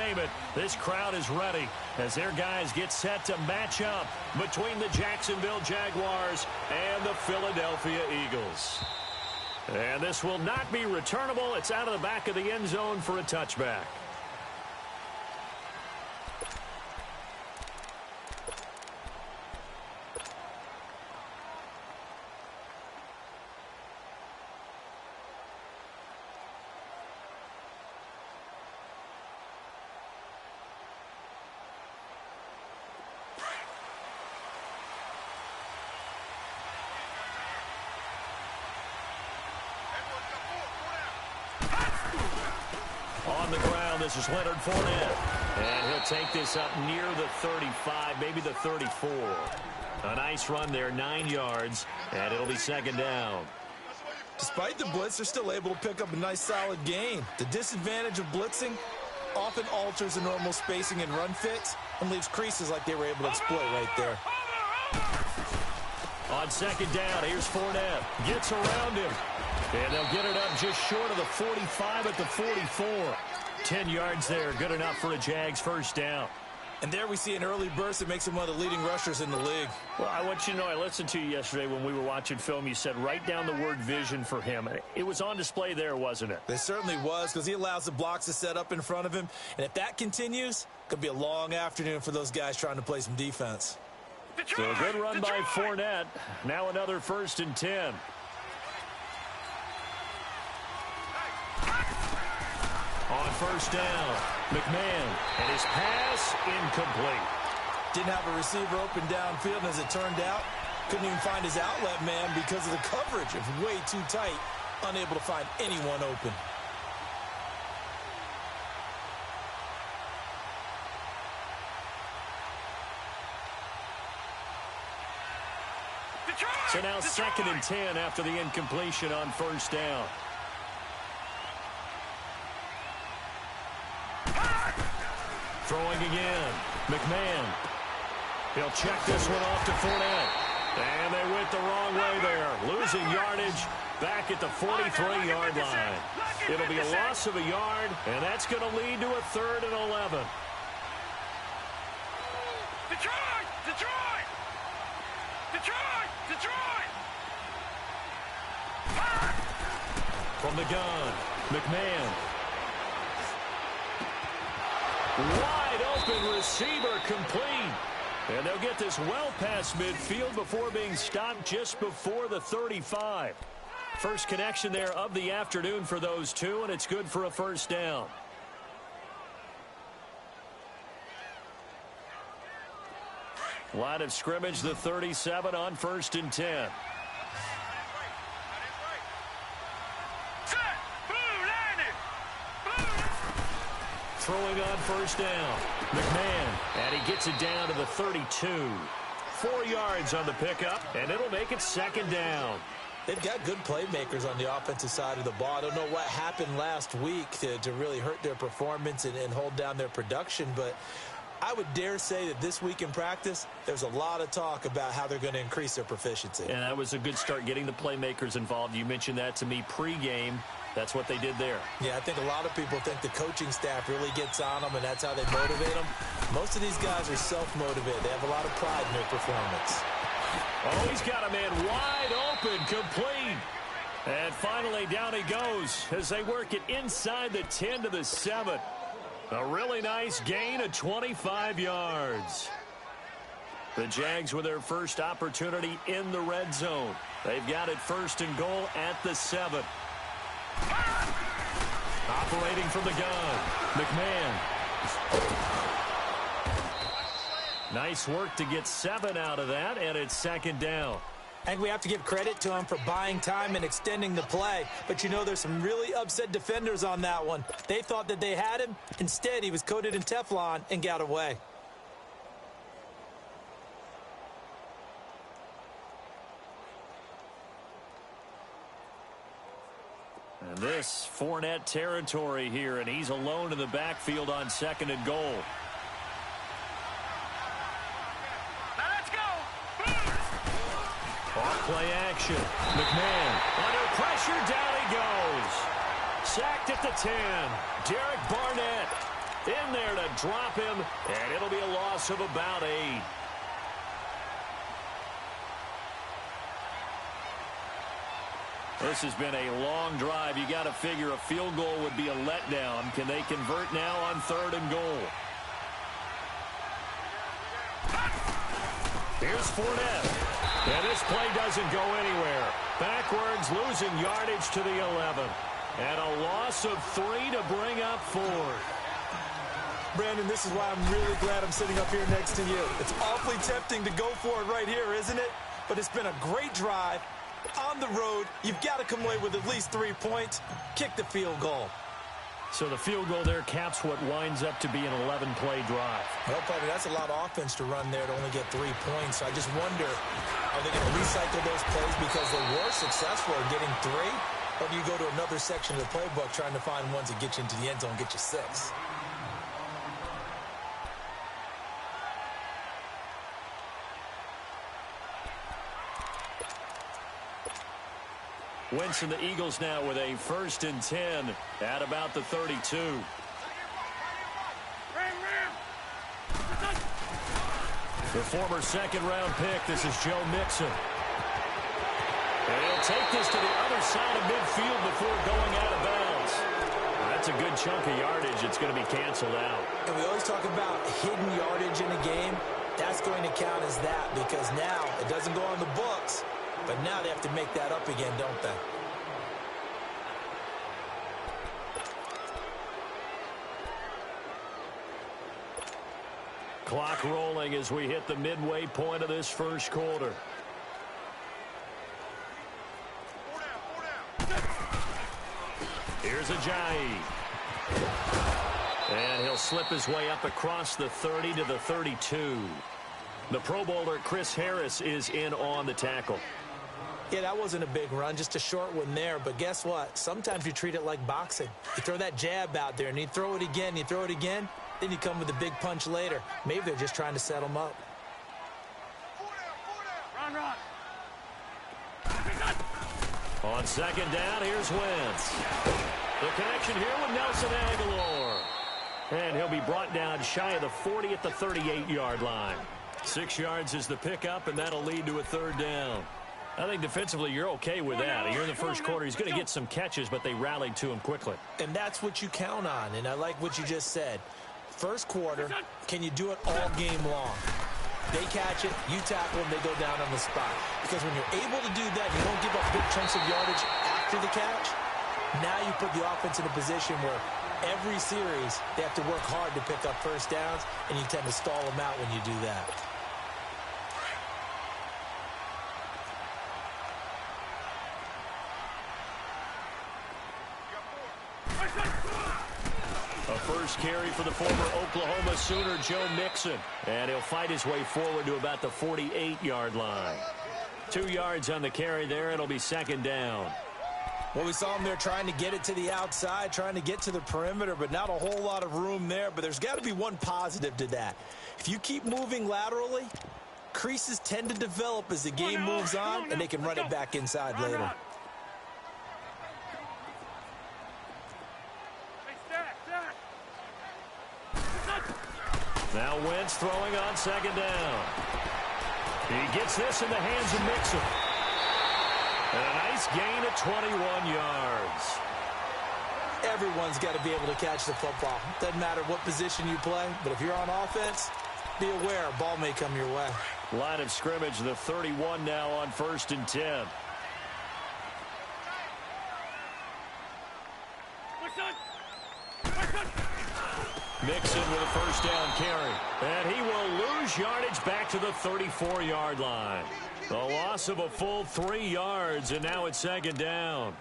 name it, this crowd is ready as their guys get set to match up between the Jacksonville Jaguars and the Philadelphia Eagles. And this will not be returnable. It's out of the back of the end zone for a touchback. On the ground, this is Leonard Fournette. And he'll take this up near the 35, maybe the 34. A nice run there, 9 yards, and it'll be second down. Despite the blitz, they're still able to pick up a nice, solid gain. The disadvantage of blitzing often alters the normal spacing and run fits and leaves creases like they were able to exploit right there. On second down, here's Fournette. Gets around him. And they'll get it up just short of the 45 at the 44. 10 yards there, good enough for a Jags first down. And there we see an early burst that makes him one of the leading rushers in the league. Well, I want you to know, I listened to you yesterday when we were watching film. You said write down the word vision for him. It was on display there, wasn't it? It certainly was, because he allows the blocks to set up in front of him. And if that continues, it could be a long afternoon for those guys trying to play some defense. So a good run by Fournette. Now another 1st and 10. On first down, McMahon, and his pass incomplete. Didn't have a receiver open downfield, and as it turned out, couldn't even find his outlet man because of the coverage. It was way too tight, unable to find anyone open. So now 2nd and 10 after the incompletion on first down. Throwing again. McMahon. He'll check this one off to Fournette. And they went the wrong way there. Losing yardage back at the 43-yard line. It'll be a loss of a yard, and that's going to lead to a 3rd and 11. Detroit! Detroit! Detroit! Detroit! From the gun, McMahon. Wide open receiver complete. And they'll get this well past midfield before being stopped just before the 35. First connection there of the afternoon for those two, and it's good for a first down. Line of scrimmage, the 37 on 1st and 10. Throwing on first down. McMahon, and he gets it down to the 32. 4 yards on the pickup, and it'll make it 2nd down. They've got good playmakers on the offensive side of the ball. I don't know what happened last week to really hurt their performance and hold down their production, but I would dare say that this week in practice, there's a lot of talk about how they're going to increase their proficiency. And that was a good start, getting the playmakers involved. You mentioned that to me pregame. That's what they did there. Yeah, I think a lot of people think the coaching staff really gets on them, and that's how they motivate them. Most of these guys are self-motivated. They have a lot of pride in their performance. Oh, he's got a man wide open, complete. And finally, down he goes as they work it inside the 10 to the 7. A really nice gain of 25 yards. The Jags with their first opportunity in the red zone. They've got it 1st and goal at the 7. Operating from the gun, McMahon. Nice work to get 7 out of that, and it's 2nd down. And we have to give credit to him for buying time and extending the play. But, you know, there's some really upset defenders on that one. They thought that they had him. Instead, he was coated in Teflon and got away. And this Fournette territory here, and he's alone in the backfield on 2nd and goal. Now let's go. Off play action. McMahon under pressure. Down he goes. Sacked at the 10. Derek Barnett. In there to drop him, and it'll be a loss of about 8. This has been a long drive. You got to figure a field goal would be a letdown. Can they convert now on 3rd and goal? Here's Fournette. And this play doesn't go anywhere. Backwards, losing yardage to the 11. And a loss of 3 to bring up 4. Brandon, this is why I'm really glad I'm sitting up here next to you. It's awfully tempting to go for it right here, isn't it? But it's been a great drive. On the road, you've got to come away with at least 3 points. Kick the field goal. So the field goal there caps what winds up to be an 11-play drive. Well, Bobby, that's a lot of offense to run there to only get 3 points. So I just wonder, are they going to recycle those plays because they were successful in getting 3? Or do you go to another section of the playbook trying to find ones that get you into the end zone and get you 6? Wentz and the Eagles now with a 1st and 10 at about the 32. The former 2nd-round pick, this is Joe Mixon. And he'll take this to the other side of midfield before going out of bounds. That's a good chunk of yardage. It's going to be canceled out. And we always talk about hidden yardage in a game. That's going to count as that because now it doesn't go on the books. But now they have to make that up again, don't they? Clock rolling as we hit the midway point of this first quarter. Here's Ajayi. And he'll slip his way up across the 30 to the 32. The Pro Bowler Chris Harris is in on the tackle. Yeah, that wasn't a big run, just a short one there. But guess what? Sometimes you treat it like boxing. You throw that jab out there, and you throw it again, you throw it again, then you come with a big punch later. Maybe they're just trying to set them up. Run. On 2nd down, here's Wentz. The connection here with Nelson Aguilar. And he'll be brought down shy of the 40 at the 38-yard line. 6 yards is the pickup, and that'll lead to a 3rd down. I think defensively you're okay with that. Here in the first quarter, he's going to get some catches, but they rallied to him quickly. And that's what you count on, and I like what you just said. First quarter, can you do it all game long? They catch it, you tackle them, they go down on the spot. Because when you're able to do that, you don't give up big chunks of yardage after the catch. Now you put the offense in a position where every series they have to work hard to pick up first downs, and you tend to stall them out when you do that. A first carry for the former Oklahoma Sooner, Joe Mixon. And he'll fight his way forward to about the 48-yard line. 2 yards on the carry there. It'll be 2nd down. Well, we saw him there trying to get it to the outside, trying to get to the perimeter, but not a whole lot of room there. But there's got to be one positive to that. If you keep moving laterally, creases tend to develop as the game moves on, and they can run it back inside later. Now Wentz throwing on 2nd down. He gets this in the hands of Mixon. And a nice gain of 21 yards. Everyone's got to be able to catch the football. Doesn't matter what position you play, but if you're on offense, be aware a ball may come your way. Line of scrimmage, the 31 now on 1st and 10. Mixon with a first down carry. And he will lose yardage back to the 34-yard line. A loss of a full 3 yards, and now it's 2nd down.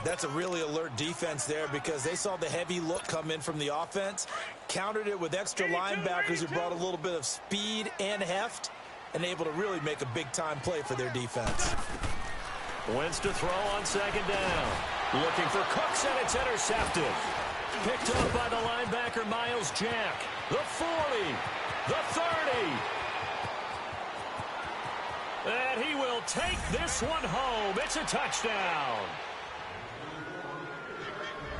That's a really alert defense there because they saw the heavy look come in from the offense, countered it with extra linebackers who brought a little bit of speed and heft, and able to really make a big-time play for their defense. Wentz to throw on 2nd down. Looking for Cooks, and it's intercepted. Picked up by the linebacker, Miles Jack. The 40, the 30. And he will take this one home. It's a touchdown.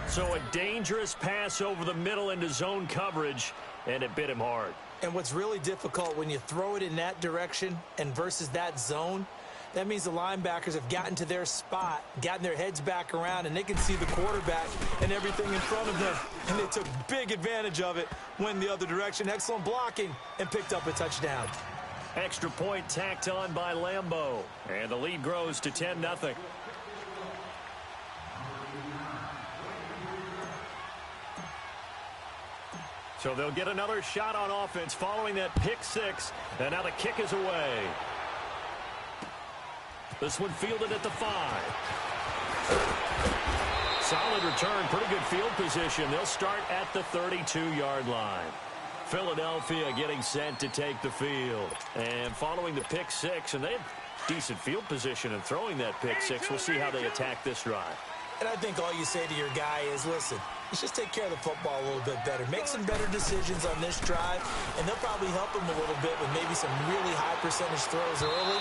So a dangerous pass over the middle into zone coverage, and it bit him hard. And what's really difficult when you throw it in that direction and versus that zone, that means the linebackers have gotten to their spot, gotten their heads back around, and they can see the quarterback and everything in front of them. And they took big advantage of it, went the other direction. Excellent blocking, and picked up a touchdown. Extra point tacked on by Lambeau. And the lead grows to 10-0. So they'll get another shot on offense following that pick six. And now the kick is away. This one fielded at the 5. Solid return, pretty good field position. They'll start at the 32-yard line. Philadelphia getting set to take the field. And following the pick six, and they have decent field position in throwing that pick six. We'll see how they attack this drive. And I think all you say to your guy is, listen, let's just take care of the football a little bit better. Make some better decisions on this drive, and they'll probably help him a little bit with maybe some really high percentage throws early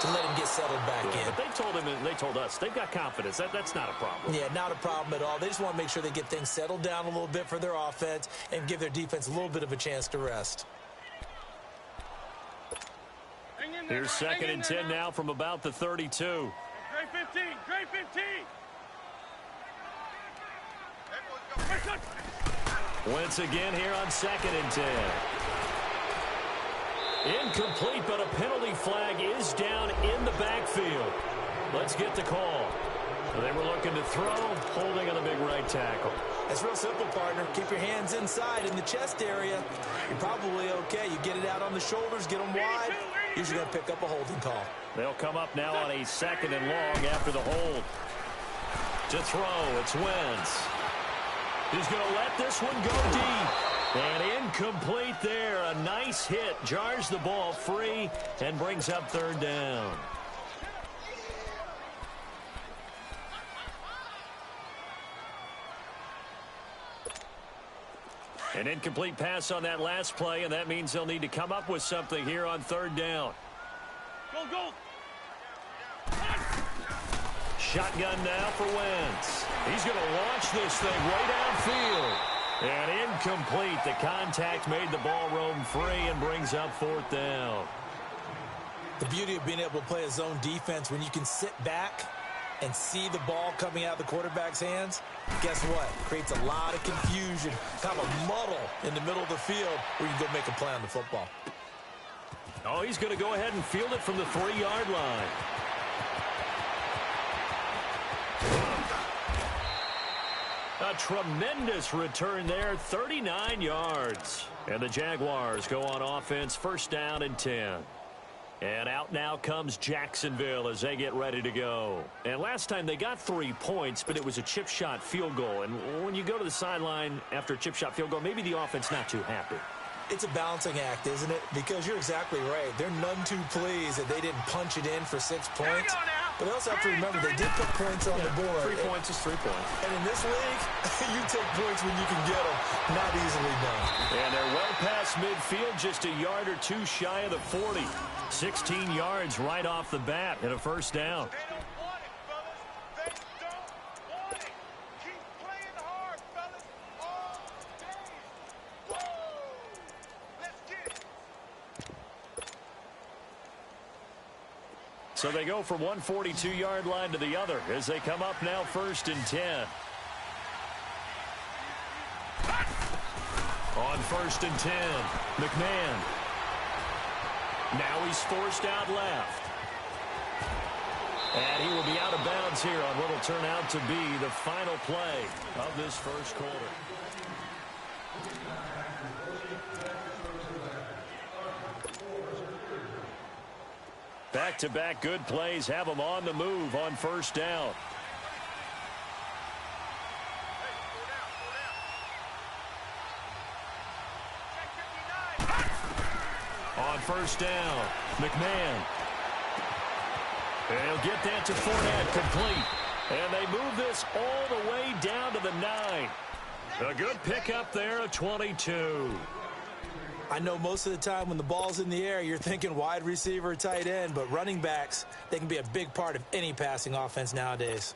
to let him get settled back in. But they told him and they told us they've got confidence. That's not a problem. Yeah, not a problem at all. They just want to make sure they get things settled down a little bit for their offense and give their defense a little bit of a chance to rest. Here's 2nd and 10 now from about the 32. Great 15, great 15. Wentz again here on 2nd and 10. Incomplete, but a penalty flag is down in the backfield. Let's get the call. They were looking to throw, holding on the big right tackle. It's real simple, partner. Keep your hands inside in the chest area. You're probably okay. You get it out on the shoulders, get them wide. Usually going to pick up a holding call. They'll come up now on a 2nd and long after the hold. To throw, it's Wentz. He's going to let this one go deep. And incomplete there. A nice hit. Jars the ball free and brings up 3rd down. An incomplete pass on that last play, and that means they'll need to come up with something here on 3rd down. Go, go. Shotgun now for Wentz. He's going to launch this thing right downfield. And incomplete. The contact made the ball roam free and brings up 4th down. The beauty of being able to play a zone defense when you can sit back and see the ball coming out of the quarterback's hands, guess what? Creates a lot of confusion, kind of a muddle in the middle of the field where you can go make a play on the football. Oh, he's going to go ahead and field it from the 3-yard line. A tremendous return there, 39 yards. And the Jaguars go on offense, 1st down and 10. And out now comes Jacksonville as they get ready to go. And last time they got 3 points, but it was a chip shot field goal. And when you go to the sideline after a chip shot field goal, maybe the offense not too happy. It's a balancing act, isn't it? Because you're exactly right. They're none too pleased that they didn't punch it in for 6 points. But they also have to remember they did put points on the board. 3 points is 3 points. And in this league, you take points when you can get them. Not easily done. And they're well past midfield, just a yard or two shy of the 40. 16 yards right off the bat and a 1st down. So they go from one 42-yard line to the other as they come up now 1st and 10. On 1st and 10, McMahon. Now he's forced out left. And he will be out of bounds here on what will turn out to be the final play of this 1st quarter. Back-to-back good plays have them on the move on 1st down. On 1st down, McMahon. And he'll get that to Fournette, complete. And they move this all the way down to the 9. A good pickup there, a 22. I know most of the time when the ball's in the air, you're thinking wide receiver, tight end, but running backs, they can be a big part of any passing offense nowadays.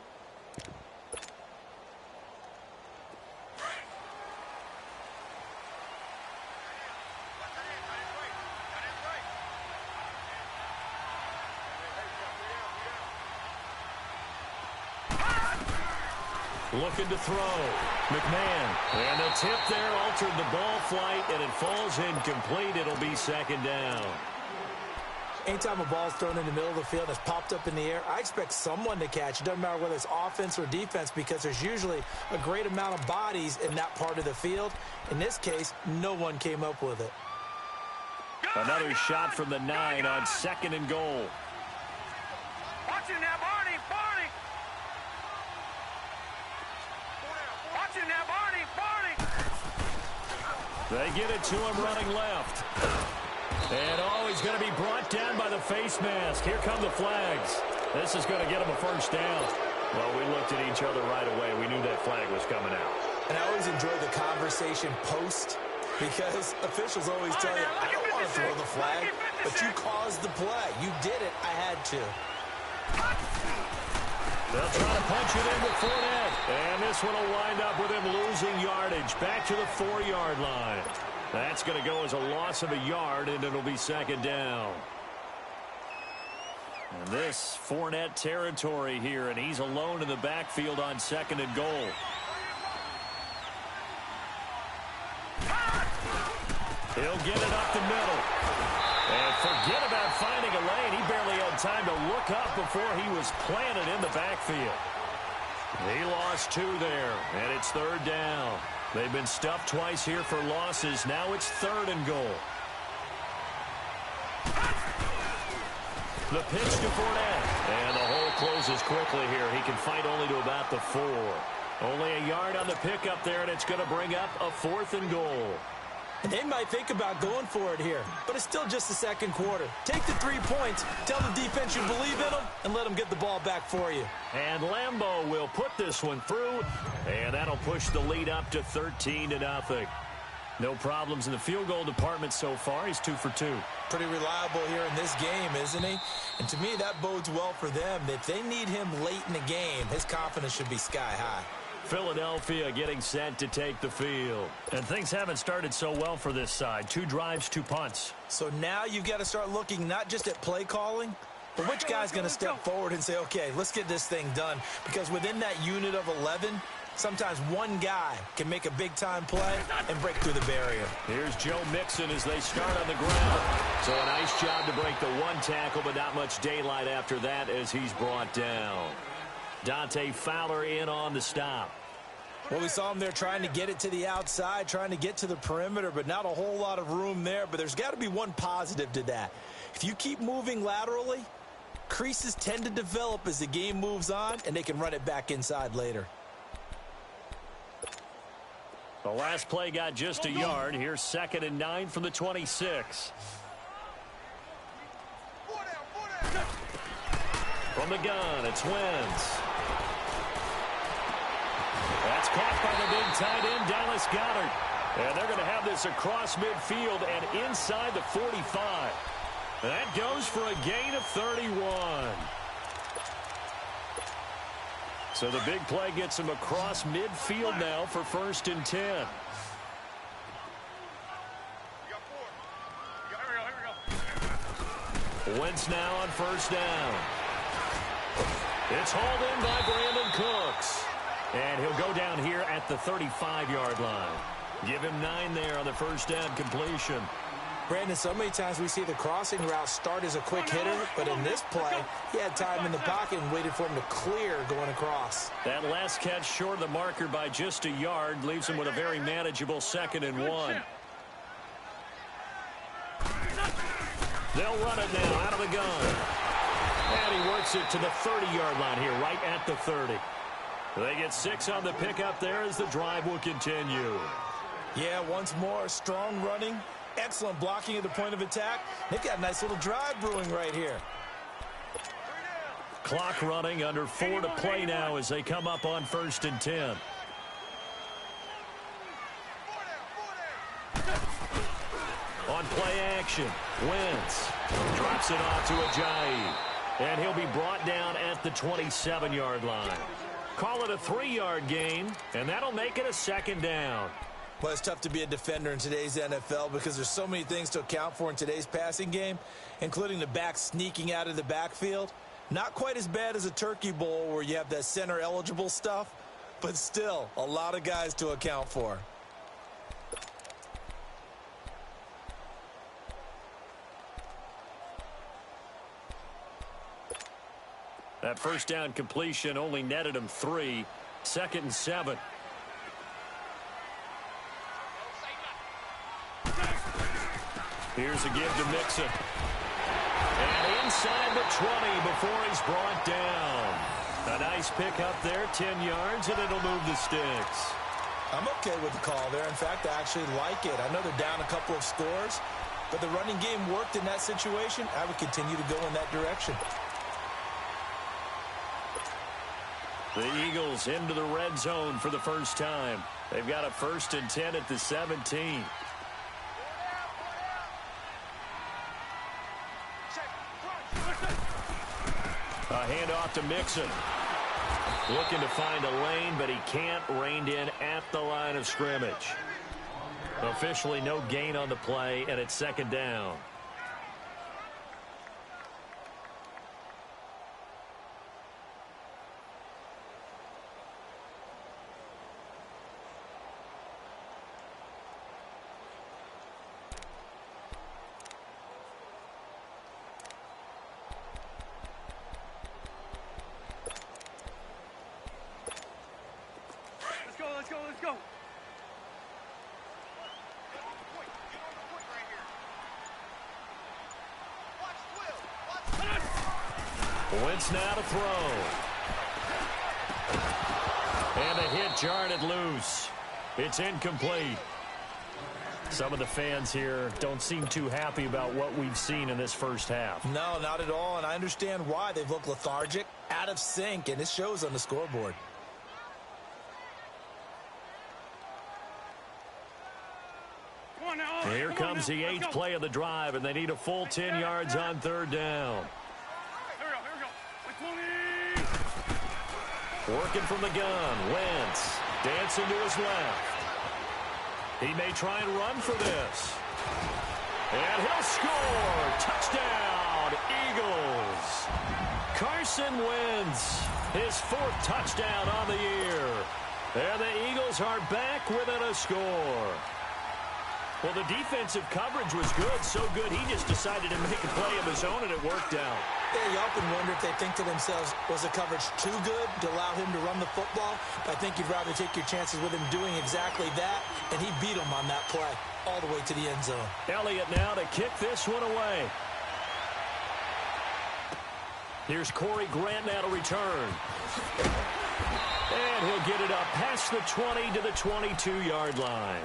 Looking to throw. McMahon. And the tip there altered the ball flight, and it falls incomplete. It'll be second down. Anytime a ball's thrown in the middle of the field and it's popped up in the air, I expect someone to catch. It doesn't matter whether it's offense or defense because there's usually a great amount of bodies in that part of the field. In this case, no one came up with it. Another shot from the 9 on second and goal. Watch it now, Barney. Barney. Watch it now, Barney. Barney. They get it to him running left. And, oh, he's going to be brought down by the face mask. Here come the flags. This is going to get him a first down. Well, we looked at each other right away. We knew that flag was coming out. And I always enjoy the conversation post because officials always tell you, I don't want to throw the flag, but you caused the play. You did it. I had to. They'll try to punch it in with Fournette. And this one will wind up with him losing yardage back to the 4-yard line. That's going to go as a loss of a yard, and it'll be second down. And this Fournette territory here, and he's alone in the backfield on second and goal. He'll get it up the middle. And forget about finding a lane. He barely had time to look up before he was planted in the backfield. He lost 2 there, and it's third down. They've been stuffed twice here for losses. Now it's third and goal. The pitch to Fournette. And the hole closes quickly here. He can fight only to about the 4. Only a yard on the pickup there, and it's going to bring up a 4th and goal. They might think about going for it here, but it's still just the second quarter. Take the 3 points, tell the defense you believe in them, and let them get the ball back for you. And Lambeau will put this one through, and that'll push the lead up to 13-0. No problems in the field goal department so far. He's 2 for 2. Pretty reliable here in this game, isn't he? And to me, that bodes well for them. If they need him late in the game, his confidence should be sky high. Philadelphia getting set to take the field. And things haven't started so well for this side. 2 drives, 2 punts. So now you've got to start looking not just at play calling, but which guy's going to step forward and say, okay, let's get this thing done. Because within that unit of 11, sometimes one guy can make a big-time play and break through the barrier. Here's Joe Mixon as they start on the ground. So a nice job to break the 1 tackle, but not much daylight after that as he's brought down. Dante Fowler in on the stop. Well, we saw him there trying to get it to the outside, trying to get to the perimeter, but not a whole lot of room there. But there's got to be one positive to that. If you keep moving laterally, creases tend to develop as the game moves on, and they can run it back inside later. The last play got just a yard. Here's 2nd and 9 from the 26. From the gun, it's Wentz. That's caught by the big tight end, Dallas Goedert. And they're going to have this across midfield and inside the 45. That goes for a gain of 31. So the big play gets him across midfield now for 1st and 10. Here we go. Wentz now on 1st down. It's hauled in by Brandon Cooks. And he'll go down here at the 35-yard line. Give him 9 there on the 1st down completion. Brandon, so many times we see the crossing route start as a quick hitter, but in this play, he had time in the pocket and waited for him to clear going across. That last catch short of the marker by just a yard leaves him with a very manageable 2nd and 1. They'll run it now out of the gun. And he works it to the 30-yard line here, right at the 30. They get 6 on the pickup there as the drive will continue. Yeah, once more, strong running, excellent blocking at the point of attack. They've got a nice little drive brewing right here. Clock running, under 4 to play now as they come up on 1st and 10. On play action, Wentz drops it off to Ajayi. And he'll be brought down at the 27-yard line. Call it a 3-yard gain, and that'll make it a 2nd down. Well, it's tough to be a defender in today's NFL because there's so many things to account for in today's passing game, including the back sneaking out of the backfield. Not quite as bad as a turkey bowl where you have that center-eligible stuff, but still a lot of guys to account for. That first down completion only netted him 3. 2nd and 7. Here's a give to Mixon. And inside the 20 before he's brought down. A nice pick up there, 10 yards, and it'll move the sticks. I'm okay with the call there. In fact, I actually like it. I know they're down a couple of scores, but the running game worked in that situation. I would continue to go in that direction. The Eagles into the red zone for the first time. They've got a 1st and 10 at the 17. A handoff to Mixon. Looking to find a lane, but he can't. Reined in at the line of scrimmage. Officially no gain on the play, and it's 2nd down. Let's go. Wentz now to throw. And a hit jarred it loose. It's incomplete. Some of the fans here don't seem too happy about what we've seen in this first half. No, not at all, and I understand why. They've looked lethargic, out of sync, and it shows on the scoreboard. Here comes the 8th play of the drive, and they need a full 10 yards on 3rd down. Working from the gun, Wentz dancing to his left. He may try and run for this. And he'll score. Touchdown, Eagles. Carson Wentz, his 4th touchdown on the year. And the Eagles are back within a score. Well, the defensive coverage was good, so good he just decided to make a play of his own, and it worked out. Yeah, you often wonder if they think to themselves, was the coverage too good to allow him to run the football? I think you'd rather take your chances with him doing exactly that, and he beat him on that play all the way to the end zone. Elliott now to kick this one away. Here's Corey Grant now to return. And he'll get it up past the 20 to the 22-yard line.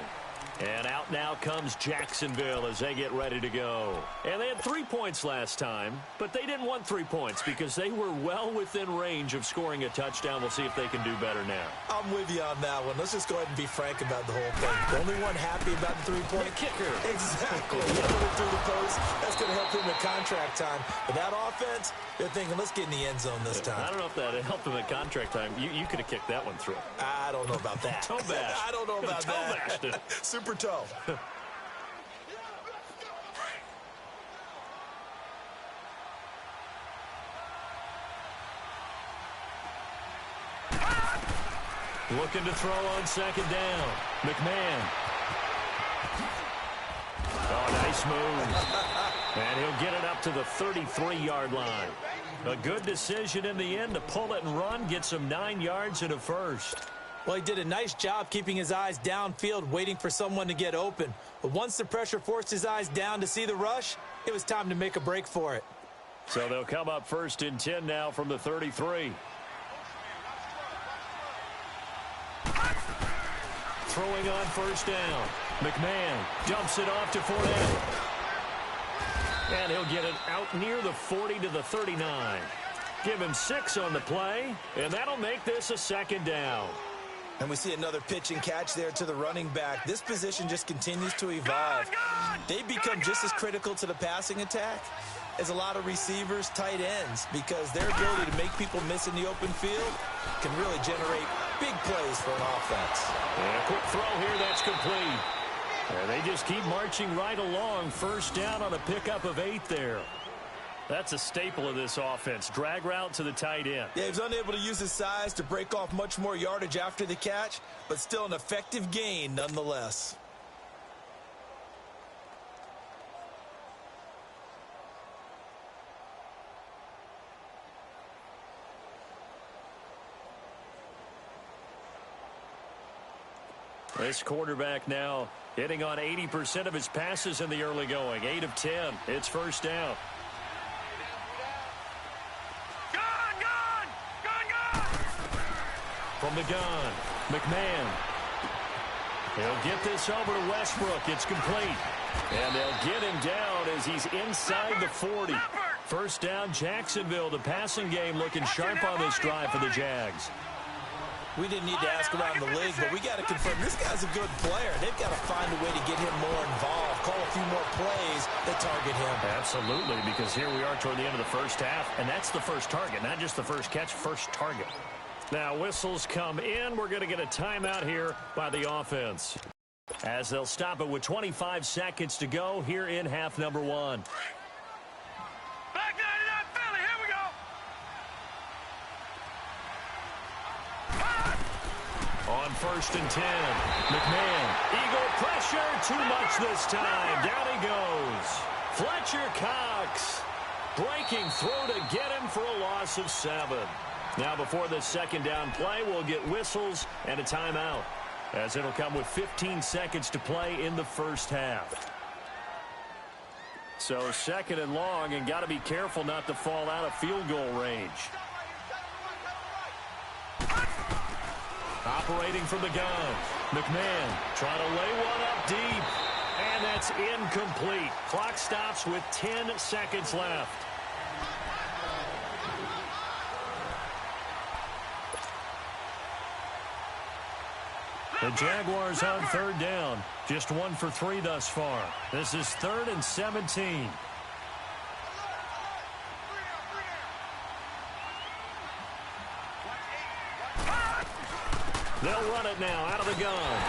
And out now comes Jacksonville as they get ready to go. And they had 3 points last time, but they didn't want 3 points because they were well within range of scoring a touchdown. We'll see if they can do better now. I'm with you on that one. Let's just go ahead and be frank about the whole thing. The only one happy about the 3-point kicker. Exactly. He put it through the post. That's going to help him at contract time. But that offense, they're thinking, let's get in the end zone this time. I don't know if that helped him at contract time. You could have kicked that one through. I don't know about that. Toe bash. I don't know about that. Toe bashed it. Super toe. Looking to throw on 2nd down. McMahon. Oh, nice move. And he'll get it up to the 33-yard line. A good decision in the end to pull it and run, get some 9 yards and a 1st. Well, he did a nice job keeping his eyes downfield, waiting for someone to get open. But once the pressure forced his eyes down to see the rush, it was time to make a break for it. So they'll come up 1st and 10 now from the 33. Throwing on 1st down. McMahon dumps it off to Fournette. And he'll get it out near the 40 to the 39. Give him 6 on the play, and that'll make this a 2nd down. And we see another pitch and catch there to the running back. This position just continues to evolve. They become just as critical to the passing attack as a lot of receivers, tight ends, because their ability to make people miss in the open field can really generate big plays for an offense. And a quick throw here, that's complete. And they just keep marching right along. 1st down on a pickup of 8 there. That's a staple of this offense. Drag route to the tight end. Yeah, he was unable to use his size to break off much more yardage after the catch, but still an effective gain nonetheless. This quarterback now hitting on 80% of his passes in the early going. 8 of 10. It's first down. From the gun, McMahon. He'll get this over to Westbrook. It's complete. And they'll get him down as he's inside the 40. First down, Jacksonville. The passing game looking sharp on this drive for the Jags. We didn't need to ask around the league, but we got to confirm this guy's a good player. They've got to find a way to get him more involved, call a few more plays that target him. Absolutely, because here we are toward the end of the first half, and that's the first target, not just the first catch, first target. Now whistles come in. We're going to get a timeout here by the offense, as they'll stop it with 25 seconds to go here in half number 1. Back 99 Philly, here we go. On first and 10, McMahon, eagle pressure, too much this time. Down he goes. Fletcher Cox breaking through to get him for a loss of 7. Now before the second down play, we'll get whistles and a timeout, as it'll come with 15 seconds to play in the first half. So second and long, and got to be careful not to fall out of field goal range. Operating from the gun, McMahon trying to lay one up deep, and that's incomplete. Clock stops with 10 seconds left. The Jaguars on third down. Just 1 for 3 thus far. This is 3rd and 17. They'll run it now out of the gun.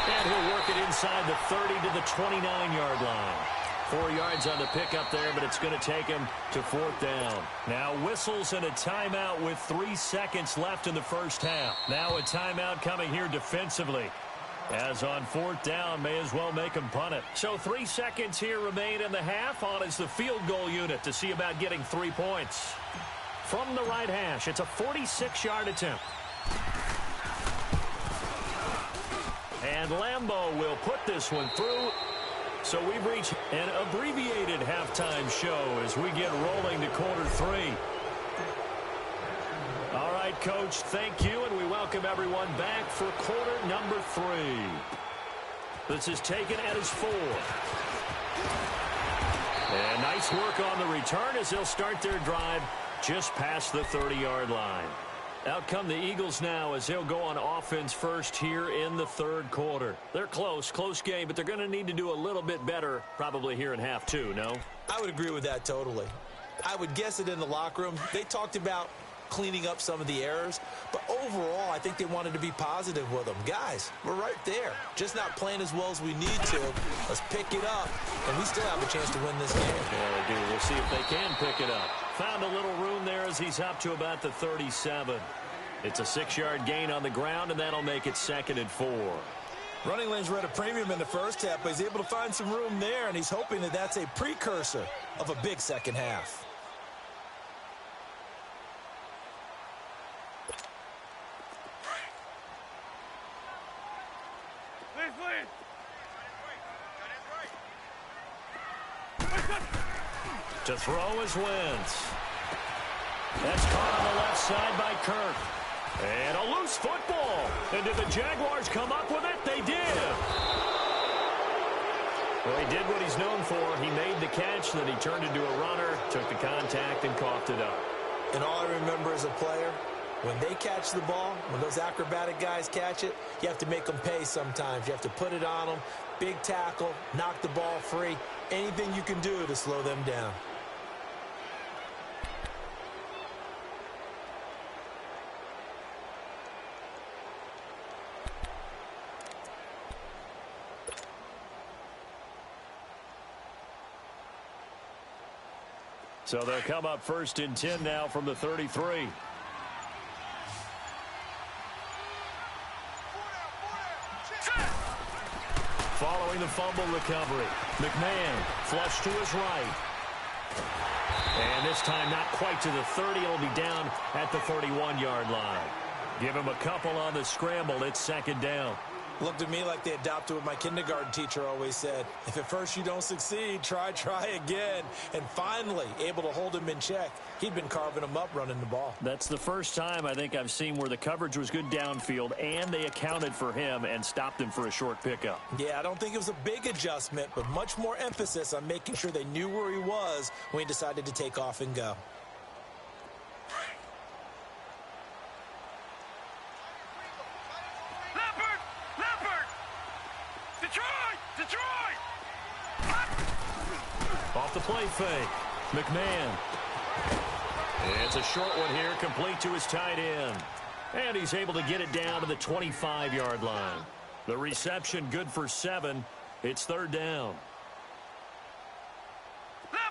And he'll work it inside the 30 to the 29-yard line. 4 yards on the pickup there, but it's going to take him to 4th down. Now whistles and a timeout with 3 seconds left in the first half. Now a timeout coming here defensively, as on 4th down, may as well make him punt it. So 3 seconds here remain in the half. On is the field goal unit to see about getting 3 points. From the right hash, it's a 46-yard attempt. And Lambeau will put this one through. So we've reached an abbreviated halftime show as we get rolling to quarter 3. All right, Coach, thank you, and we welcome everyone back for quarter number 3. This is taken at his 4. And nice work on the return as they'll start their drive just past the 30-yard line. Out come the Eagles now as they'll go on offense first here in the 3rd quarter. They're close game, but they're going to need to do a little bit better probably here in half 2, no? I would agree with that totally. I would guess it in the locker room. They talked about cleaning up some of the errors, but overall I think they wanted to be positive with them. Guys, we're right there. Just not playing as well as we need to. Let's pick it up, and we still have a chance to win this game. Yeah, they do. We'll see if they can pick it up. Found a little room there as he's up to about the 37. It's a 6-yard gain on the ground, and that'll make it 2nd and 4. Running lanes were at a premium in the first half, but he's able to find some room there, and he's hoping that that's a precursor of a big second half. To throw is Wentz. That's caught on the left side by Kirk. And a loose football. And did the Jaguars come up with it? They did. Well, he did what he's known for. He made the catch, then he turned into a runner, took the contact, and coughed it up. And all I remember as a player, when they catch the ball, when those acrobatic guys catch it, you have to make them pay sometimes. You have to put it on them, big tackle, knock the ball free, anything you can do to slow them down. So they'll come up 1st and 10 now from the 33. Following the fumble recovery, McMahon flush to his right. And this time not quite to the 30. It'll be down at the 31-yard line. Give him a couple on the scramble. It's 2nd down. Looked to me like they adopted what my kindergarten teacher always said. If at first you don't succeed, try again. And finally, able to hold him in check. He'd been carving him up running the ball. That's the first time I think I've seen where the coverage was good downfield and they accounted for him and stopped him for a short pickup. Yeah, I don't think it was a big adjustment, but much more emphasis on making sure they knew where he was when he decided to take off and go. Off the play fake. McMahon. It's a short one here, complete to his tight end. And he's able to get it down to the 25-yard line. The reception good for 7. It's 3rd down.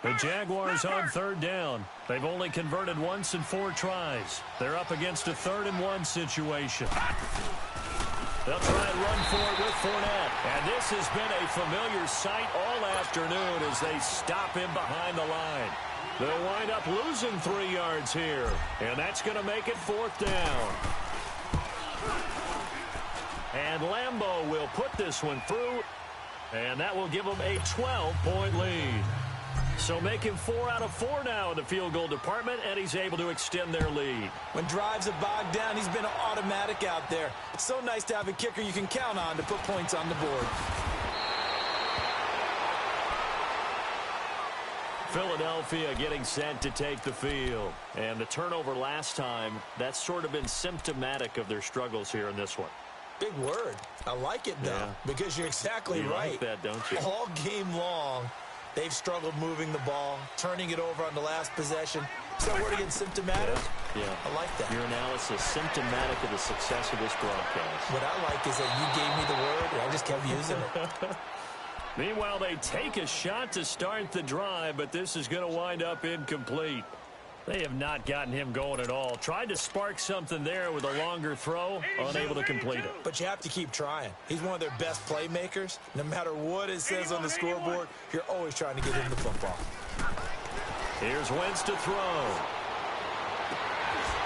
The Jaguars on 3rd down. They've only converted once in 4 tries. They're up against a 3rd and 1 situation. They'll try and run for it with Fournette. And this has been a familiar sight all afternoon as they stop him behind the line. They'll wind up losing 3 yards here. And that's going to make it 4th down. And Lambeau will put this one through. And that will give them a 12-point lead. So making 4 out of 4 now in the field goal department, and he's able to extend their lead. When drives are bogged down, he's been an automatic out there. It's so nice to have a kicker you can count on to put points on the board. Philadelphia getting set to take the field. And the turnover last time, that's sort of been symptomatic of their struggles here in this one. Big word. I like it, though, because you're exactly right. You like that, don't you? All game long, they've struggled moving the ball, turning it over on the last possession. Is that word again, symptomatic? Yeah. I like that. Your analysis, symptomatic of the success of this broadcast. What I like is that you gave me the word, and I just kept using it. Meanwhile, they take a shot to start the drive, but this is going to wind up incomplete. They have not gotten him going at all. Tried to spark something there with a longer throw, unable to complete it. But you have to keep trying. He's one of their best playmakers. No matter what it says on the scoreboard, you're always trying to get him the football. Here's Wentz to throw.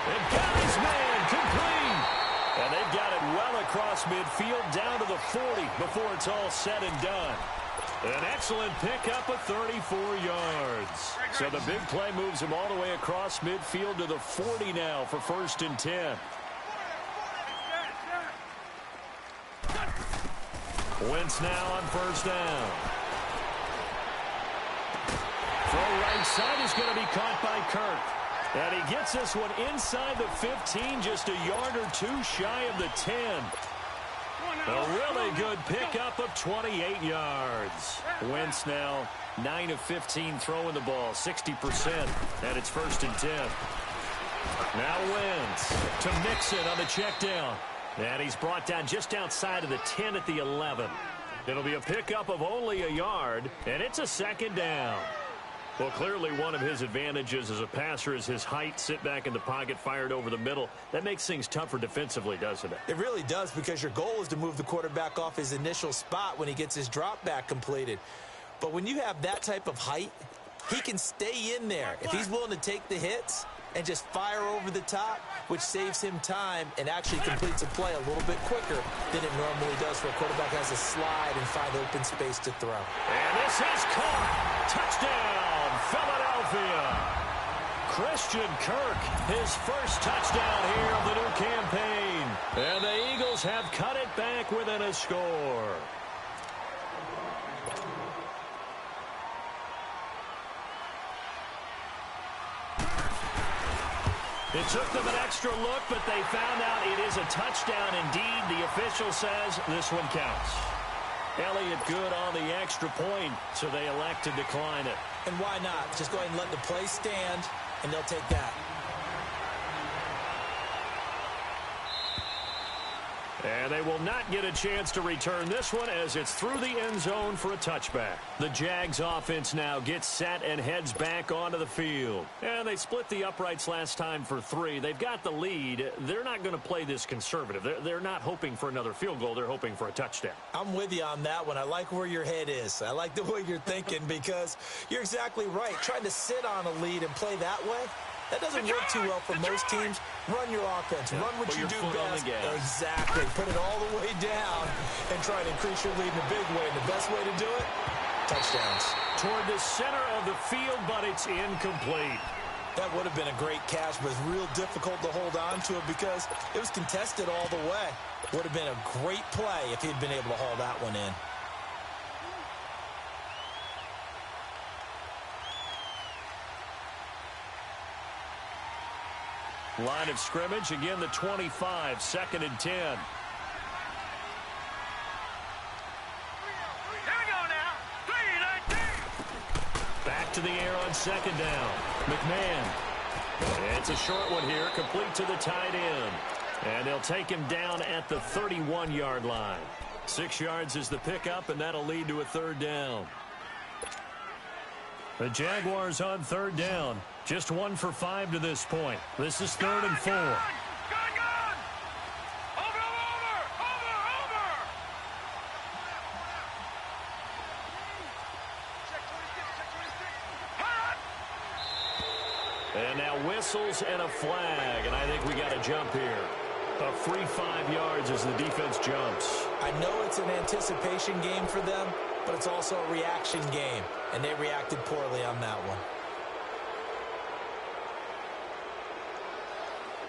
And got his man complete. And they've got it well across midfield down to the 40 before it's all said and done. An excellent pickup of 34 yards. So the big play moves him all the way across midfield to the 40 now for 1st and 10. Wentz now on 1st down. Throw right side is going to be caught by Kirk. And he gets this one inside the 15, just a yard or 2 shy of the 10. A really good pickup of 28 yards. Wentz now 9 of 15 throwing the ball, 60%, and it's 1st and 10. Now Wentz to Mixon on the check down. And he's brought down just outside of the 10 at the 11. It'll be a pickup of only a yard, and it's a 2nd down. Well, clearly one of his advantages as a passer is his height, sit back in the pocket, fired over the middle. That makes things tougher defensively, doesn't it? It really does, because your goal is to move the quarterback off his initial spot when he gets his drop back completed. But when you have that type of height, he can stay in there. If he's willing to take the hits and just fire over the top, which saves him time and actually completes a play a little bit quicker than it normally does for a quarterback who has to slide and find open space to throw. And this is caught. Touchdown, Philadelphia. Christian Kirk, his first touchdown here of the new campaign. And the Eagles have cut it back within a score. It took them an extra look, but they found out it is a touchdown indeed. The official says this one counts. Elliott good on the extra point, so they elect to decline it. And why not? Just go ahead and let the play stand, and they'll take that. And they will not get a chance to return this one as it's through the end zone for a touchback. The Jags offense now gets set and heads back onto the field. And they split the uprights last time for 3. They've got the lead. They're not going to play this conservative. They're not hoping for another field goal. They're hoping for a touchdown. I'm with you on that one. I like where your head is. I like the way you're thinking because you're exactly right. Trying to sit on a lead and play that way, that doesn't work too well for most teams. Run your offense. Run what you do best. Exactly. Put it all the way down and try to increase your lead in a big way. And the best way to do it, touchdowns. Toward the center of the field, but it's incomplete. That would have been a great catch, but it's real difficult to hold on to it because it was contested all the way. Would have been a great play if he'd been able to haul that one in. Line of scrimmage, again the 25, 2nd and 10. Here we go now. 3-19. Back to the air on 2nd down. McMahon. It's a short one here, complete to the tight end. And they'll take him down at the 31-yard line. 6 yards is the pickup, and that'll lead to a 3rd down. The Jaguars on 3rd down. Just 1 for 5 to this point. This is 3rd and 4. Gun! Over! And now whistles and a flag, and I think we got a jump here. A free 5 yards as the defense jumps. I know it's an anticipation game for them, but it's also a reaction game, and they reacted poorly on that one.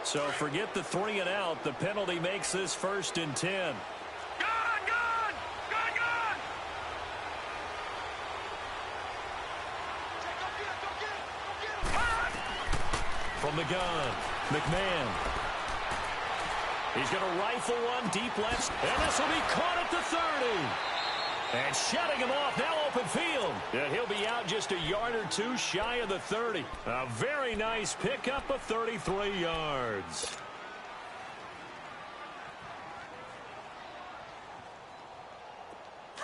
So forget the 3 and out. The penalty makes this 1st and 10. Gun! From the gun, McMahon. He's going to rifle one deep left, and this will be caught at the 30. And shutting him off, now open field. And he'll be out just a yard or 2 shy of the 30. A very nice pickup of 33 yards.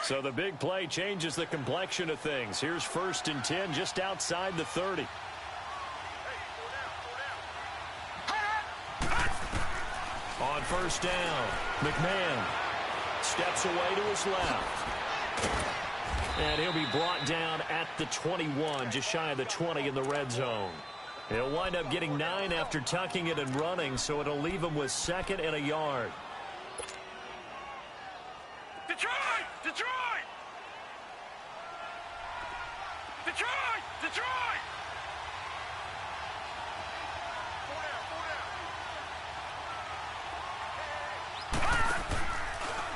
So the big play changes the complexion of things. Here's 1st and 10 just outside the 30. On 1st down, McMahon steps away to his left. And he'll be brought down at the 21, just shy of the 20 in the red zone. He'll wind up getting 9 after tucking it and running, so it'll leave him with 2nd and a yard. Detroit!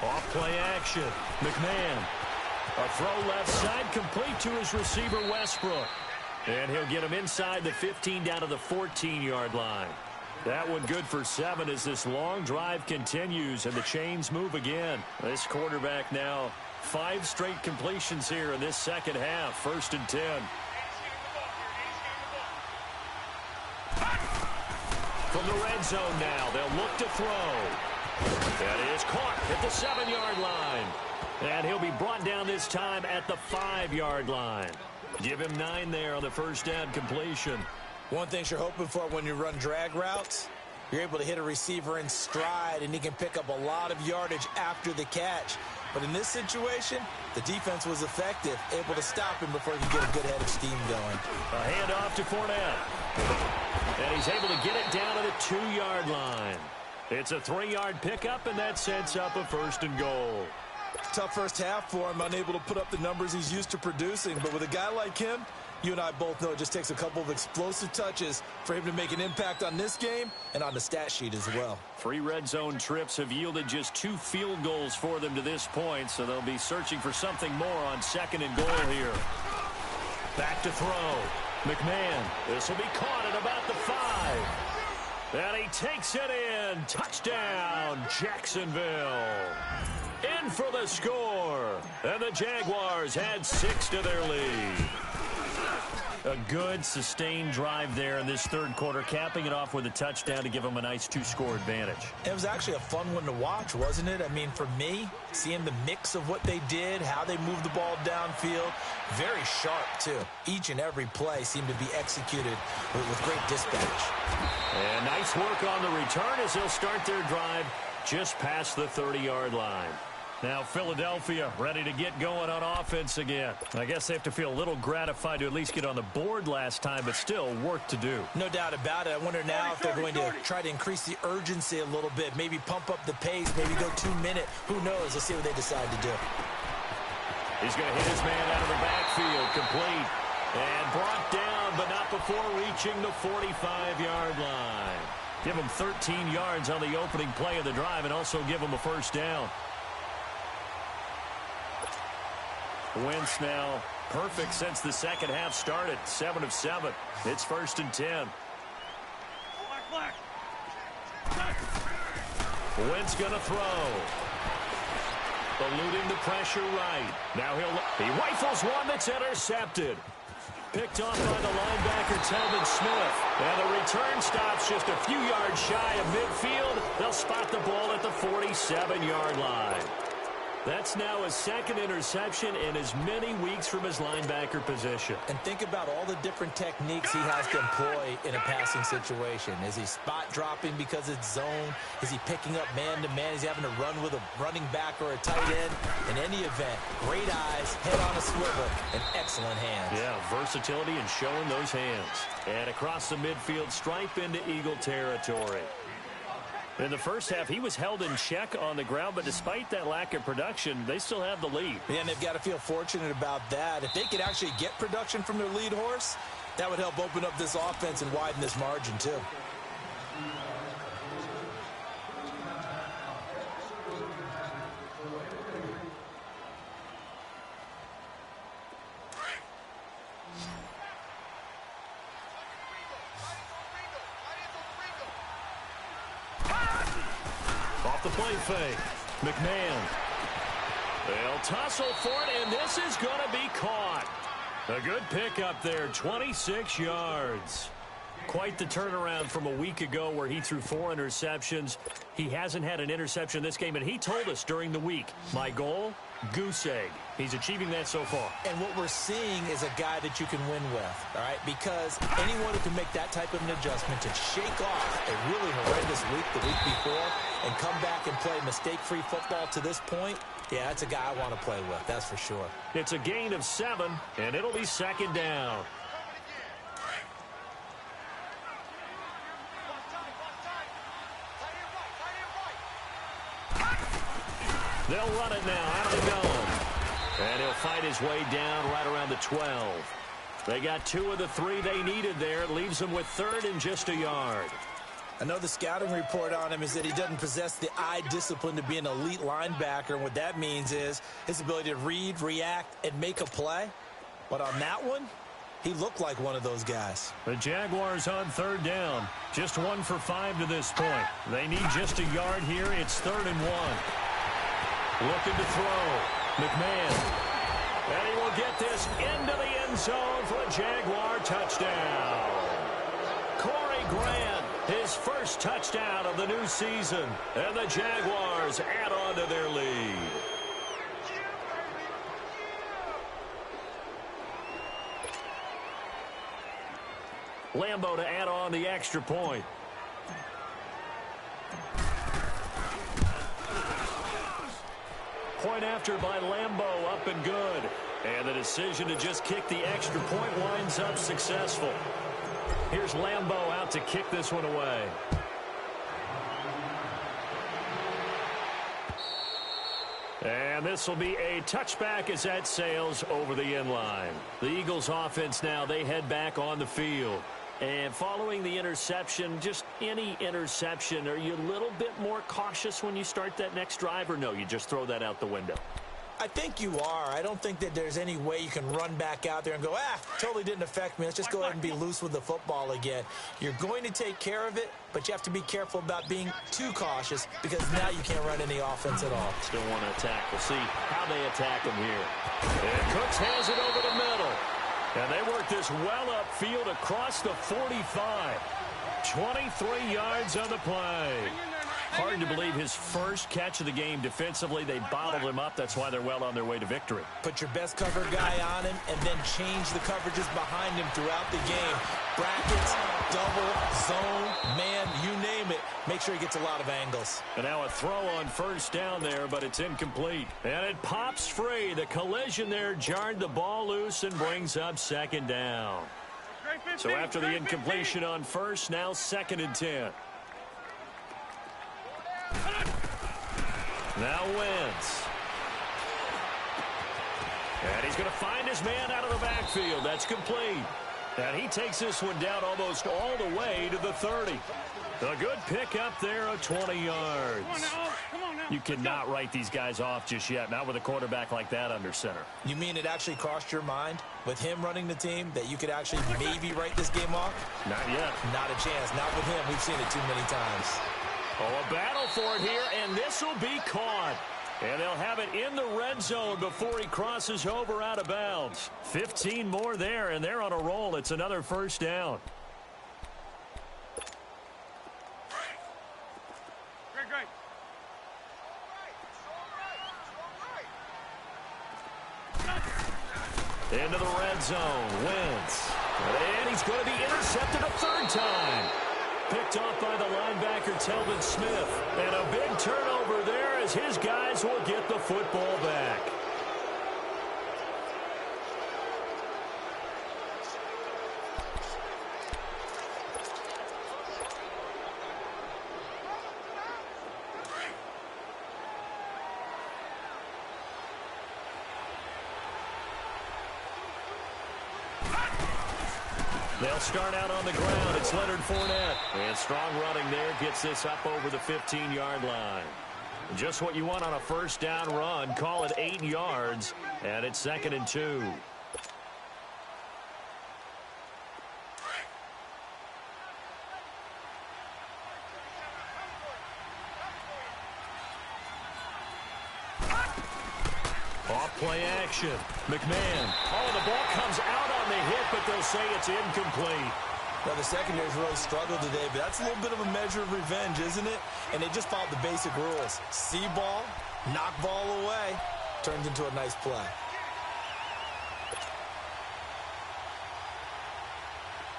Off play action. McMahon. A throw left side complete to his receiver Westbrook. And he'll get him inside the 15 down to the 14-yard line. That one good for 7 as this long drive continues and the chains move again. This quarterback now 5 straight completions here in this second half. 1st and 10. From the red zone now, they'll look to throw. That is caught at the 7-yard line. And he'll be brought down this time at the 5-yard line. Give him 9 there on the first down completion. One thing you're hoping for when you run drag routes, you're able to hit a receiver in stride, and he can pick up a lot of yardage after the catch. But in this situation, the defense was effective, able to stop him before he could get a good head of steam going. A handoff to Fournette. And he's able to get it down to the 2-yard line. It's a 3-yard pickup, and that sets up a 1st and goal. Tough first half for him, unable to put up the numbers he's used to producing. But with a guy like him, you and I both know it just takes a couple of explosive touches for him to make an impact on this game and on the stat sheet as well. 3 red zone trips have yielded just 2 field goals for them to this point, so they'll be searching for something more on 2nd and goal here. Back to throw. McMahon. This will be caught at about the 5. And he takes it in. Touchdown, Jacksonville. In for the score. And the Jaguars add 6 to their lead. A good, sustained drive there in this third quarter, capping it off with a touchdown to give them a nice 2-score advantage. It was actually a fun one to watch, wasn't it? I mean, for me, seeing the mix of what they did, how they moved the ball downfield, very sharp, too. Each and every play seemed to be executed with great dispatch. And nice work on the return as they'll start their drive just past the 30-yard line. Now Philadelphia ready to get going on offense again. I guess they have to feel a little gratified to at least get on the board last time, but still work to do. No doubt about it. I wonder now if they're going to try to increase the urgency a little bit, maybe pump up the pace, maybe go 2-minute. Who knows? Let's see what they decide to do. He's going to hit his man out of the backfield, complete. And brought down, but not before reaching the 45-yard line. Give him 13 yards on the opening play of the drive and also give him a first down. Wentz now perfect since the second half started. 7 of 7. It's 1st and 10. Wentz going to throw. Eluding the pressure right. Now he rifles one that's intercepted. Picked off by the linebacker, Telvin Smith. And the return stops just a few yards shy of midfield. They'll spot the ball at the 47-yard line. That's now his second interception in as many weeks from his linebacker position. And think about all the different techniques he has to employ in a passing situation. Is he spot dropping because it's zone? Is he picking up man-to-man? Is he having to run with a running back or a tight end? In any event, great eyes, head on a swivel, and excellent hands. Yeah, versatility and showing those hands. And across the midfield stripe into Eagle territory. In the first half, he was held in check on the ground, but despite that lack of production, they still have the lead. Yeah, and they've got to feel fortunate about that. If they could actually get production from their lead horse, that would help open up this offense and widen this margin, too. The play fake. McMahon. They'll tussle for it, and this is going to be caught. A good pickup there, 26 yards. Quite the turnaround from a week ago where he threw 4 interceptions. He hasn't had an interception this game, and he told us during the week, my goal, goose egg. He's achieving that so far. And what we're seeing is a guy that you can win with, all right? Because anyone who can make that type of an adjustment to shake off a really horrendous week the week before and come back and play mistake-free football to this point, yeah, that's a guy I want to play with, that's for sure. It's a gain of 7, and it'll be 2nd down. They'll run it now out of the gun. And he'll fight his way down right around the 12. They got 2 of the 3 they needed there. It leaves them with 3rd and just a yard. I know the scouting report on him is that he doesn't possess the eye discipline to be an elite linebacker. And what that means is his ability to read, react, and make a play. But on that one, he looked like one of those guys. The Jaguars on 3rd down. Just 1 for 5 to this point. They need just a yard here. It's 3rd and 1. Looking to throw. McMahon. And he will get this into the end zone for a Jaguar touchdown. Corey Grant, his first touchdown of the new season. And the Jaguars add on to their lead. Lambo to add on the extra point. Point after by Lambo, up and good. And the decision to just kick the extra point winds up successful. Here's Lambo out to kick this one away. And this will be a touchback as that sails over the end line. The Eagles offense now, they head back on the field. And following the interception, just any interception, are you a little bit more cautious when you start that next drive, or no, you just throw that out the window? I think you are. I don't think that there's any way you can run back out there and go, totally didn't affect me. Let's just go ahead and be loose with the football again. You're going to take care of it, but you have to be careful about being too cautious because now you can't run any offense at all. Still want to attack. We'll see how they attack him here. And Cooks has it over the middle. And they work this well upfield across the 45. 23 yards on the play. Hard to believe his first catch of the game defensively. They bottled him up. That's why they're well on their way to victory. Put your best cover guy on him and then change the coverages behind him throughout the game. Brackets, double, zone, man, you name it. Make sure he gets a lot of angles. And now a throw on first down there, but it's incomplete. And it pops free. The collision there jarred the ball loose and brings up second down. So after the incompletion on first, now 2nd and 10. Now Wentz. And he's going to find his man out of the backfield. That's complete. And he takes this one down almost all the way to the 30. A good pickup there of 20 yards. You cannot write these guys off just yet, not with a quarterback like that under center. You mean it actually crossed your mind with him running the team that you could actually maybe write this game off? Not yet. Not a chance. Not with him. We've seen it too many times. Oh, a battle for it here, and this will be caught. And they'll have it in the red zone before he crosses over out of bounds. 15 more there, and they're on a roll. It's another first down. Into the red zone. Wentz. And he's going to be intercepted a third time. Picked off by the linebacker, Telvin Smith. And a big turnover there as his guys will get the football back. They'll start out on the ground. It's Leonard Fournette. And strong running there gets this up over the 15-yard line. Just what you want on a first down run. Call it 8 yards. And it's 2nd and 2. Off-play action. McMahon. Oh, the ball comes out on the hit, but they'll say it's incomplete. Well, the secondary's really struggled today, but that's a little bit of a measure of revenge, isn't it? And they just followed the basic rules. See ball, knock ball away. Turns into a nice play.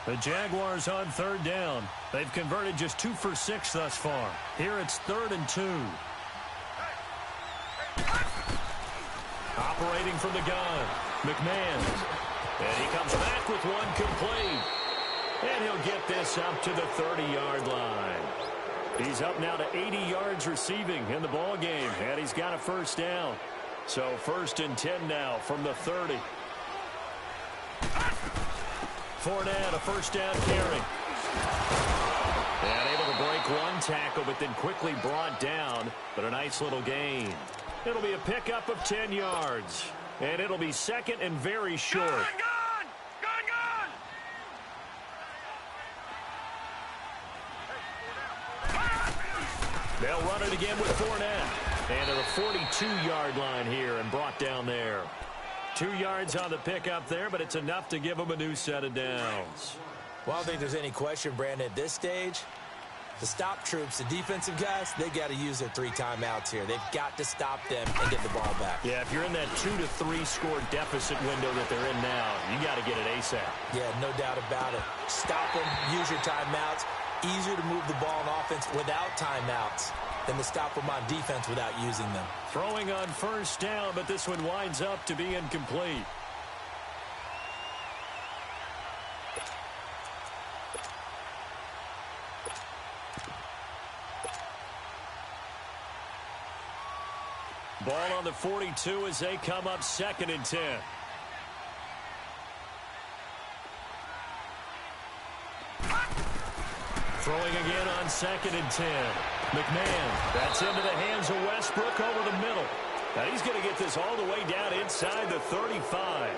The Jaguars on third down. They've converted just 2 for 6 thus far. Here it's 3rd and 2. Operating from the gun, McMahon. And he comes back with one complete. And he'll get this up to the 30-yard line. He's up now to 80 yards receiving in the ball game, and he's got a first down. So 1st and 10 now from the 30. Fournette, a first down carry. And able to break one tackle, but then quickly brought down. But a nice little gain. It'll be a pickup of 10 yards. And it'll be 2nd and very short. Gun! They'll run it again with Fournette. And to the 42-yard line here and brought down there. 2 yards on the pickup there, but it's enough to give them a new set of downs. Well, I don't think there's any question, Brandon, at this stage. The stop troops, the defensive guys, they got to use their 3 timeouts here. They've got to stop them and get the ball back. Yeah, if you're in that 2 to 3 score deficit window that they're in now, you got to get it ASAP. Yeah, no doubt about it. Stop them, use your timeouts. Easier to move the ball on offense without timeouts than to stop them on defense without using them. Throwing on first down, but this one winds up to be incomplete. Ball on the 42 as they come up 2nd and 10. Throwing again on 2nd and 10. McMahon, that's into the hands of Westbrook over the middle. Now he's going to get this all the way down inside the 35.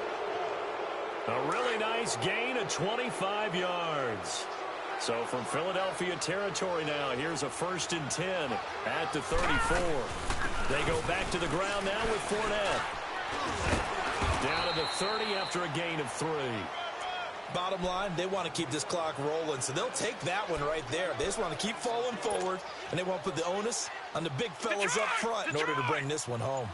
A really nice gain of 25 yards. So from Philadelphia territory now, here's a 1st and 10 at the 34. They go back to the ground now with Fournette. Down to the 30 after a gain of 3. Bottom line, they want to keep this clock rolling, so they'll take that one right there. They just want to keep falling forward, and they want to put the onus on the big fellas up front in order to bring this one home.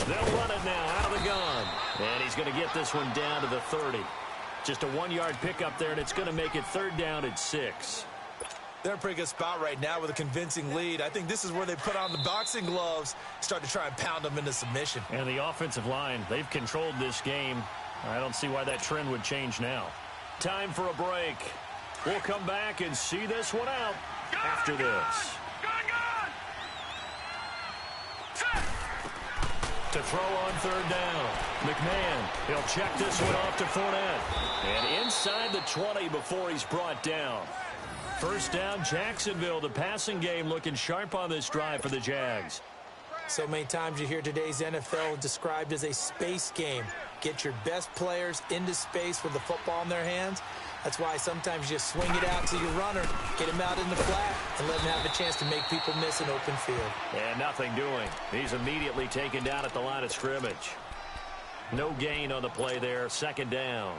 They'll run it now out of the gun. And he's going to get this one down to the 30. Just a 1-yard pickup there, and it's going to make it 3rd down at 6. They're in a pretty good spot right now with a convincing lead. I think this is where they put on the boxing gloves, start to try and pound them into submission. And the offensive line, they've controlled this game. I don't see why that trend would change now. Time for a break. We'll come back and see this one out after this. To throw on 3rd down. McMahon, he'll check this one off to Fournette. And inside the 20 before he's brought down. 1st down, Jacksonville. The passing game looking sharp on this drive for the Jags. So many times you hear today's NFL described as a space game. Get your best players into space with the football in their hands. That's why sometimes you swing it out to your runner, get him out in the flat, and let him have a chance to make people miss an open field. And nothing doing. He's immediately taken down at the line of scrimmage. No gain on the play there. 2nd down.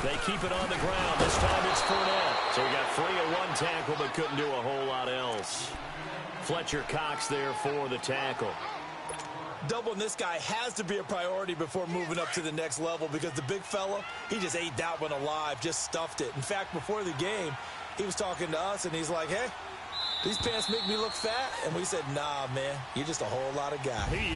They keep it on the ground. This time it's Fournette. So we got 3 at 1 tackle, but couldn't do a whole lot else. Fletcher Cox there for the tackle. Doubling this guy has to be a priority before moving up to the next level because the big fella, he just ate that one alive, just stuffed it. In fact, before the game, he was talking to us, and he's like, hey, these pants make me look fat. And we said, nah, man, you're just a whole lot of guy.